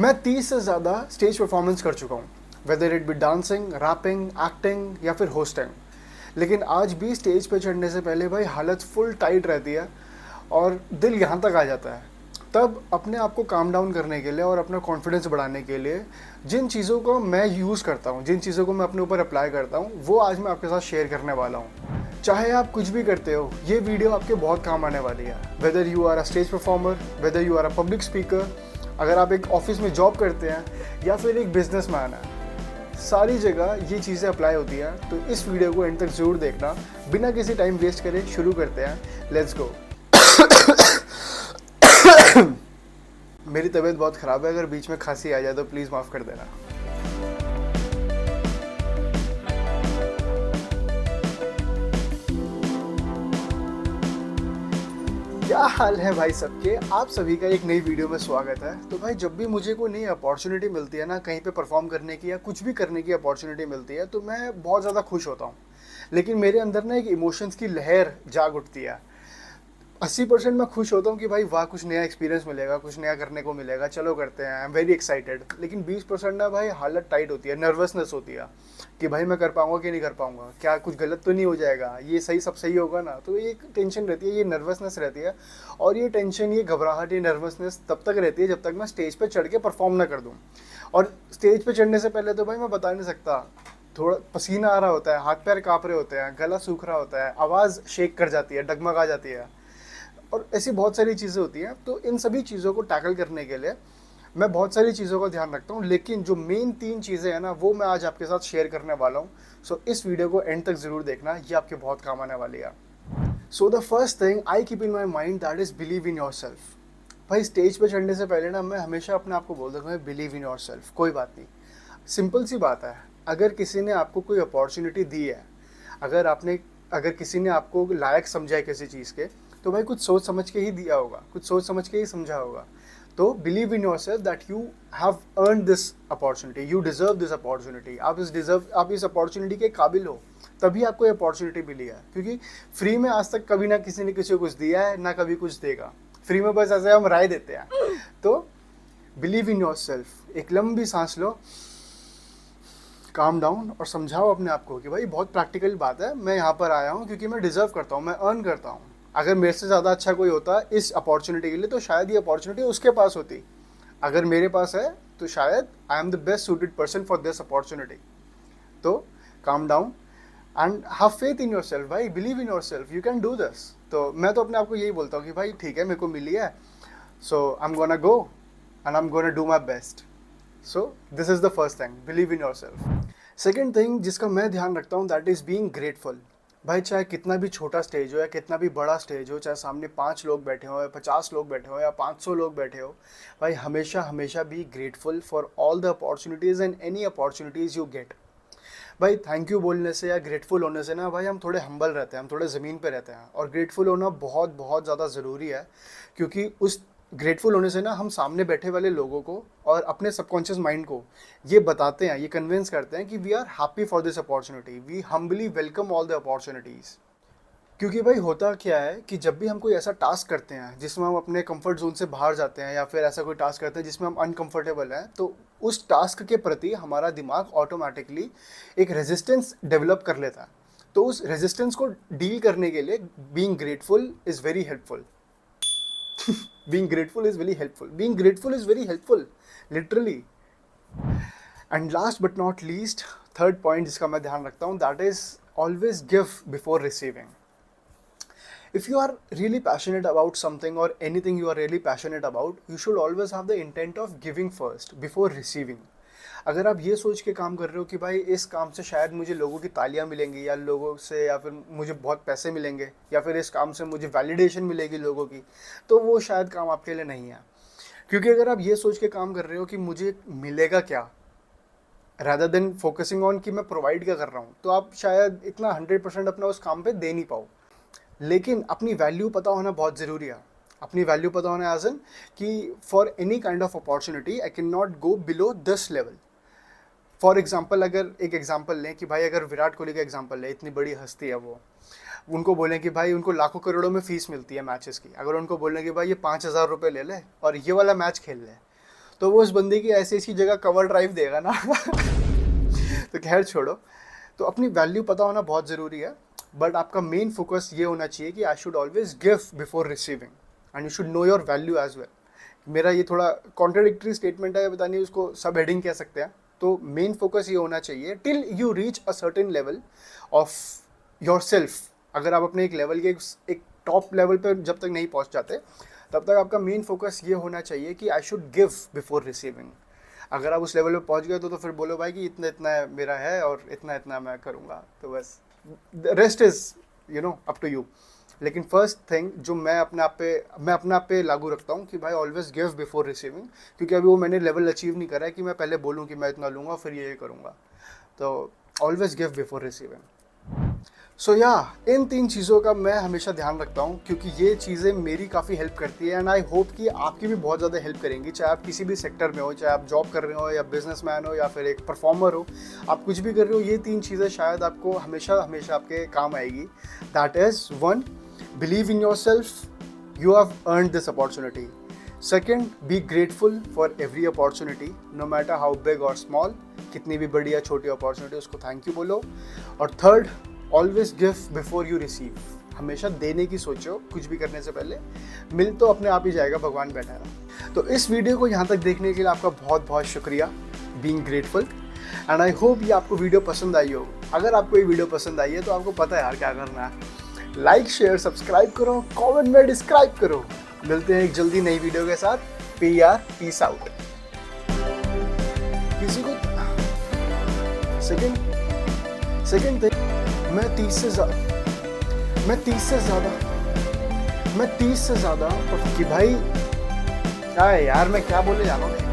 मैं 30 से ज़्यादा स्टेज परफॉर्मेंस कर चुका हूँ, whether it be dancing, rapping, acting या फिर होस्टिंग। लेकिन आज भी स्टेज पे चढ़ने से पहले भाई हालत फुल टाइट रहती है और दिल यहाँ तक आ जाता है। तब अपने आप को काम डाउन करने के लिए और अपना कॉन्फिडेंस बढ़ाने के लिए जिन चीज़ों को मैं यूज़ करता हूँ, जिन चीज़ों को मैं अपने ऊपर अप्लाई करता हूँ, वो आज मैं आपके साथ शेयर करने वाला हूँ। चाहे आप कुछ भी करते हो, ये वीडियो आपके बहुत काम आने वाली है। Whether you are a stage performer, whether you are a public speaker, अगर आप एक ऑफिस में जॉब करते हैं या फिर एक बिजनेसमैन है, सारी जगह ये चीज़ें अप्लाई होती हैं। तो इस वीडियो को एंड तक ज़रूर देखना। बिना किसी टाइम वेस्ट करे शुरू करते हैं, लेट्स गो। मेरी तबीयत बहुत ख़राब है, अगर बीच में खांसी आ जाए तो प्लीज़ माफ़ कर देना। क्या हाल है भाई सबके, आप सभी का एक नई वीडियो में स्वागत है। तो भाई जब भी मुझे कोई नई अपॉर्चुनिटी मिलती है ना, कहीं पे परफॉर्म करने की या कुछ भी करने की अपॉर्चुनिटी मिलती है, तो मैं बहुत ज़्यादा खुश होता हूँ। लेकिन मेरे अंदर ना एक इमोशंस की लहर जाग उठती है। 80% मैं खुश होता हूँ कि भाई वाह, कुछ नया एक्सपीरियंस मिलेगा, कुछ नया करने को मिलेगा, चलो करते हैं, आई एम वेरी एक्साइटेड। लेकिन 20% ना भाई हालत टाइट होती है, नर्वसनेस होती है कि भाई मैं कर पाऊंगा कि नहीं कर पाऊंगा, क्या कुछ गलत तो नहीं हो जाएगा, ये सही सब सही होगा ना। तो ये एक टेंशन रहती है, ये नर्वसनेस रहती है। और ये टेंशन, ये घबराहट, ये नर्वसनेस तब तक रहती है जब तक मैं स्टेज पर चढ़ के परफॉर्म ना कर दूँ। और स्टेज पर चढ़ने से पहले तो भाई मैं बता नहीं सकता, थोड़ा पसीना आ रहा होता है, हाथ पैर काँप रहे होते हैं, गला सूख रहा होता है, आवाज़ शेक कर जाती है, डगमगा जाती है, और ऐसी बहुत सारी चीज़ें होती हैं। तो इन सभी चीज़ों को टैकल करने के लिए मैं बहुत सारी चीज़ों का ध्यान रखता हूँ, लेकिन जो मेन 3 चीज़ें हैं ना, वो मैं आज आपके साथ शेयर करने वाला हूँ। सो इस वीडियो को एंड तक ज़रूर देखना, ये आपके बहुत काम आने वाली है। So the first thing I keep in my mind, that is believe in your self. भाई स्टेज पे चढ़ने से पहले ना मैं हमेशा अपने आप को बोल दूँगा, बिलीव इन योर सेल्फ। कोई बात नहीं, सिंपल सी बात है। अगर किसी ने आपको कोई अपॉर्चुनिटी दी है, अगर किसी ने आपको लायक समझा है किसी चीज़ के, तो भाई कुछ सोच समझ के ही दिया होगा, कुछ सोच समझ के ही समझा होगा। तो believe in your self that you have earn this opportunity, you deserve this opportunity. आप इस अपॉर्चुनिटी के काबिल हो, तभी आपको ये अपॉर्चुनिटी मिली है। क्योंकि फ्री में आज तक कभी ना किसी ने किसी को कुछ दिया है, ना कभी कुछ देगा। फ्री में बस ऐसे हम राय देते हैं। तो बिलीव इन योर सेल्फ, एक लंबी सांस लो, काम डाउन, और समझाओ अपने आप को कि भाई बहुत प्रैक्टिकल बात है, मैं यहाँ पर आया हूँ क्योंकि मैं डिजर्व करता हूँ, मैं अर्न करता हूँ। अगर मेरे से ज़्यादा अच्छा कोई होता इस अपॉर्चुनिटी के लिए, तो शायद ये अपॉर्चुनिटी उसके पास होती। अगर मेरे पास है तो शायद I am the best suited person for this opportunity. तो calm down and have faith in your self. भाई believe in your self, you can do this. तो मैं तो अपने आप को यही बोलता हूँ कि भाई ठीक है, मेरे को मिली है, so I am gonna go and I am gonna do my best. So this is the first thing, believe in your self. Second thing जिसका मैं ध्यान रखता हूँ, दैट इज़ बीइंग ग्रेटफुल। भाई चाहे कितना भी छोटा स्टेज हो या कितना भी बड़ा स्टेज हो, चाहे सामने 5 लोग बैठे हो या 50 लोग बैठे हो या 500 लोग बैठे हो, भाई हमेशा हमेशा B grateful for all the opportunities and any opportunities you get. भाई थैंक यू बोलने से या ग्रेटफुल होने से ना भाई हम थोड़े हम्बल रहते हैं, हम थोड़े ज़मीन पे रहते हैं। और ग्रेटफुल होना बहुत बहुत ज़्यादा ज़रूरी है, क्योंकि उस ग्रेटफुल होने से ना हम सामने बैठे वाले लोगों को और अपने सबकॉन्शियस माइंड को ये बताते हैं, ये कन्विंस करते हैं कि we are happy for this opportunity, we humbly welcome all the opportunities. क्योंकि भाई होता क्या है कि जब भी हम कोई ऐसा टास्क करते हैं जिसमें हम अपने कंफर्ट जोन से बाहर जाते हैं, या फिर ऐसा कोई टास्क करते हैं जिसमें हम अनकंफर्टेबल हैं, तो उस टास्क के प्रति हमारा दिमाग ऑटोमेटिकली एक रेजिस्टेंस डेवलप कर लेता है। तो उस रेजिस्टेंस को डील करने के लिए being grateful is very helpful. being grateful is very helpful, being grateful is very helpful, literally. And last but not least, third point जिसका मैं ध्यान रखता हूँ, that is always give before receiving. If you are really passionate about something or anything you are really passionate about, you should always have the intent of giving first before receiving. अगर आप ये सोच के काम कर रहे हो कि भाई इस काम से शायद मुझे लोगों की तालियां मिलेंगी, या लोगों से, या फिर मुझे बहुत पैसे मिलेंगे, या फिर इस काम से मुझे वैलिडेशन मिलेगी लोगों की, तो वो शायद काम आपके लिए नहीं है। क्योंकि अगर आप ये सोच के काम कर रहे हो कि मुझे मिलेगा क्या, rather देन फोकसिंग ऑन कि मैं प्रोवाइड क्या कर रहा हूँ, तो आप शायद इतना 100% अपना उस काम पे दे नहीं पाओ। लेकिन अपनी वैल्यू पता होना बहुत ज़रूरी है। अपनी वैल्यू पता होना एज एन कि for any kind of opportunity I can not go below this level. For example, अगर एक एग्जाम्पल लें कि भाई अगर विराट कोहली का एग्जाम्पल लें, इतनी बड़ी हस्ती है वो, उनको बोलें कि भाई उनको लाखों करोड़ों में फ़ीस मिलती है मैचेस की, अगर उनको बोलें कि भाई ये 5,000 रुपये ले ले और ये वाला मैच खेल ले, तो वो उस बंदे की ऐसी ऐसी जगह कवर ड्राइव देगा ना तो खैर छोड़ो। तो अपनी वैल्यू पता होना बहुत ज़रूरी है, बट आपका मेन फोकस ये होना चाहिए कि I should always give before receiving and you should know your value as well. मेरा ये थोड़ा कॉन्ट्राडिक्टरी स्टेटमेंट है, पता नहीं उसको सब हेडिंग कह सकते हैं। तो मेन फोकस ये होना चाहिए till you reach a certain level of your self. अगर आप अपने एक लेवल के एक टॉप लेवल पर जब तक नहीं पहुंच जाते, तब तक आपका मेन फोकस ये होना चाहिए कि I should give before receiving. अगर आप उस लेवल पे पहुंच गए तो फिर बोलो भाई कि इतना इतना मेरा है और इतना इतना मैं करूँगा, तो बस rest is up to you. लेकिन फर्स्ट थिंग जो मैं अपने आप पे लागू रखता हूँ कि भाई ऑलवेज गिव बिफोर रिसीविंग, क्योंकि अभी वो मैंने लेवल अचीव नहीं करा है कि मैं पहले बोलूँ कि मैं इतना लूँगा फिर ये करूँगा। तो ऑलवेज गिव बिफोर रिसीविंग। सो इन 3 चीज़ों का मैं हमेशा ध्यान रखता हूँ, क्योंकि ये चीज़ें मेरी काफ़ी हेल्प करती है एंड आई होप कि आपकी भी बहुत ज़्यादा हेल्प करेंगी। चाहे आप किसी भी सेक्टर में हो, चाहे आप जॉब कर रहे हो या बिजनेसमैन हो या फिर एक परफॉर्मर हो, आप कुछ भी कर रहे हो, ये 3 चीज़ें शायद आपको हमेशा हमेशा आपके काम आएगी। That is 1, believe in your self, you have earned this opportunity. Second, be grateful for every opportunity, no matter how big और स्मॉल। कितनी भी बड़ी या छोटी अपॉर्चुनिटी, उसको थैंक यू बोलो। और third, always give before you receive. हमेशा देने की सोचो कुछ भी करने से पहले, मिल तो अपने आप ही जाएगा, भगवान बैठा है। तो इस वीडियो को यहाँ तक देखने के लिए आपका बहुत बहुत शुक्रिया, being grateful. And I hope ये आपको वीडियो पसंद आई हो। अगर आपको ये वीडियो पसंद आई है तो आपको पता है यार क्या करना है, लाइक शेयर सब्सक्राइब करो, कॉमेंट में डिस्क्राइब करो। मिलते हैं एक जल्दी नई वीडियो के साथ। Peace out. किसी को सेकंड थिंग, मैं 30 से ज़्यादा कि भाई क्या है यार, मैं क्या बोले जा रहा हूँ।